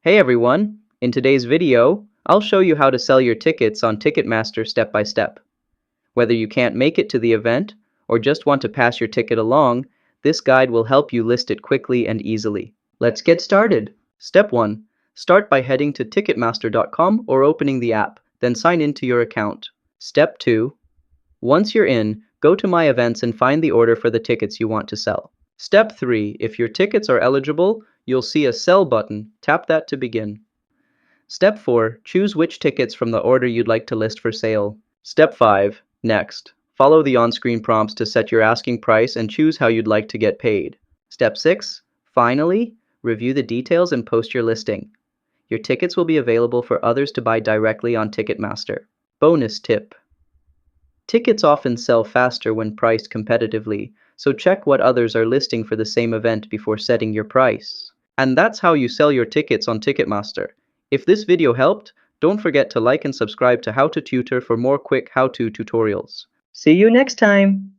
Hey everyone! In today's video, I'll show you how to sell your tickets on Ticketmaster step by step. Whether you can't make it to the event or just want to pass your ticket along, this guide will help you list it quickly and easily. Let's get started. Step 1. Start by heading to Ticketmaster.com or opening the app, then sign into your account. Step 2. Once you're in, go to My Events and find the order for the tickets you want to sell. Step 3. If your tickets are eligible, you'll see a Sell button. Tap that to begin. Step 4. Choose which tickets from the order you'd like to list for sale. Step 5. Next. Follow the on-screen prompts to set your asking price and choose how you'd like to get paid. Step 6. Finally, review the details and post your listing. Your tickets will be available for others to buy directly on Ticketmaster. Bonus tip. Tickets often sell faster when priced competitively, so check what others are listing for the same event before setting your price. And that's how you sell your tickets on Ticketmaster. If this video helped, don't forget to like and subscribe to How to Tutor for more quick how-to tutorials. See you next time!